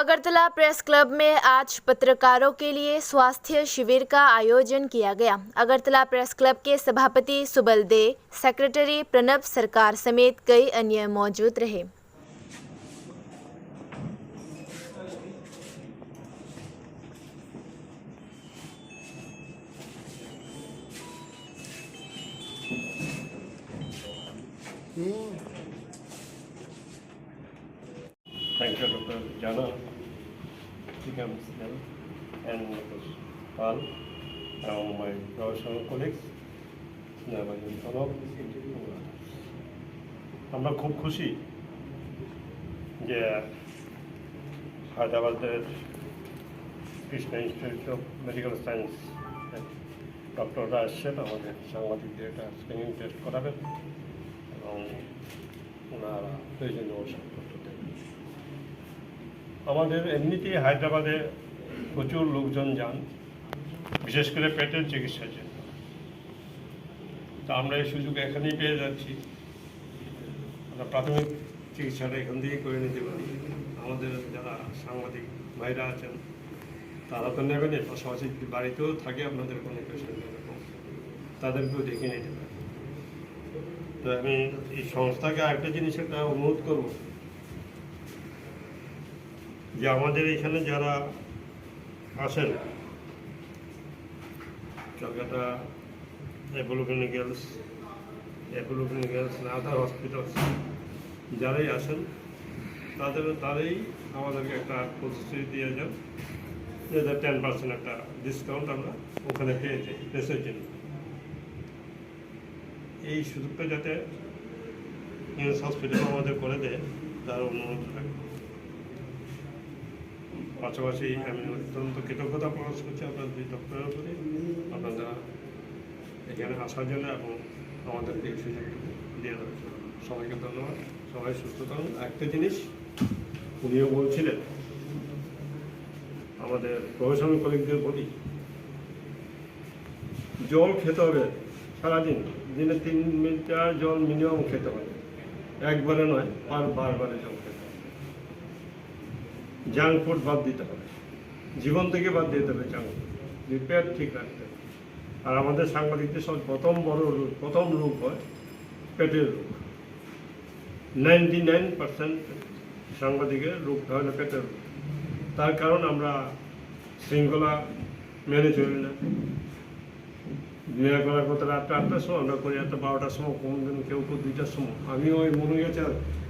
Agartala press club में आज पत्रकारों के लिए स्वास्थ्य शिविर का आयोजन किया गया। अगरतला प्रेस क्लब के सभापति सुबल दे, सेक्रेटरी प्रणब सरकार समेत कई अन्य मौजूद रहे। Thank you, Dr. Jana, and Dr. Pal, and my professional colleagues, আমরা খুব খুশি যে হায়দ্রাবাদের Krishna institute of medical science ডক্টররা আসছেন আমাদের সাংবাদিকদের একটা স্ক্রিনিং টেস্ট করাবেন এবং ওনারা প্রয়োজনীয় ওষুধপত্র দেবেন। আমাদের এমনিতেই হায়দ্রাবাদে প্রচুর লোকজন যান, বিশেষ করে পেটের চিকিৎসার জন্য। তা আমরা এই সুযোগ এখানেই পেয়ে যাচ্ছি। আমরা প্রাথমিক চিকিৎসাটা এখান থেকেই করে নিতে পারি। আমাদের যারা সাংবাদিক ভাইরা আছেন তারা তো নেবেন, পাশাপাশি বাড়িতেও থাকে আপনাদের কোনো পেশেন্ট তাদেরকেও দেখে নিতে পারে। তো আমি এই সংস্থাকে আরেকটা জিনিস একটা অনুরোধ করব যে আমাদের এখানে যারা আসেন ক্যালকাটা অ্যাপোলো ক্লিনিক্যালস না আদার হসপিটালস যারাই আসেন তারাই আমাদেরকে একটা প্রতিশ্রুতি দিয়ে যান যে 10% একটা ডিসকাউন্ট আমরা ওখানে পেয়ে যাই প্রেসের জন্য। এই সুযোগটা যাতে নিউজ হসপিটাল আমাদের করে দেয় তার অনুরোধ থাকবে। পাশাপাশি আমি অত্যন্ত কৃতজ্ঞতা প্রকাশ করছি আপনার দুই ডক্টরের প্রতি, আপনারা এখানে আসার জন্য এবং আমাদেরকে এই সুযোগটুকু দিয়ে দেওয়ার জন্য। সবাইকে ধন্যবাদ, সবাই সুস্থ থাকুন। একটা জিনিস উনিও বলছিলেন, আমাদের প্রফেশনাল কলিগদের বলি জল খেতে হবে সারাদিন, দিনে 3 লিটার জল মিনিমাম খেতে হবে, একবারে নয়, বারবারে জল খেতে হবে। জাঙ্ক ফুড বাদ দিতে হবে, জীবন থেকে বাদ দিতে হবে জাঙ্ক ফুড, পেট ঠিক রাখতে হবে। আর আমাদের সাংবাদিকদের সব প্রথম রোগ হয় পেটের রোগ। 99% সাংবাদিকের রোগটা হলো পেটের রোগ। তার কারণ আমরা শৃঙ্খলা মেনে চলি না। বিয়ে করার কথা রাত্রে 8টার সময়, আমরা করি রাত্রে 12টার সময়, কোনদিন কেউ 2টার সময়। আমি ওই মনে গেছে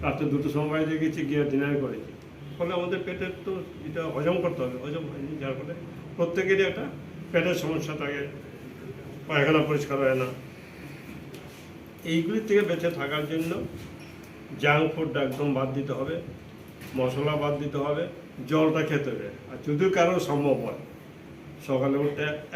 রাত্রে 2টার সময় বাইরে গেছি, গিয়ে ডিনার করেছি। ফলে আমাদের পেটের তো এটা হজম করতে হবে, হজম হয়নি, যার ফলে প্রত্যেকেরই একটা পেটের সমস্যা থাকে, পায়খানা পরিষ্কার হয় না। এইগুলির থেকে বেঁচে থাকার জন্য জাঙ্ক ফুডটা একদম বাদ দিতে হবে, মশলা বাদ দিতে হবে, জলটা খেতে হবে। আর যদি কারো সম্ভব হয় সকালে উঠে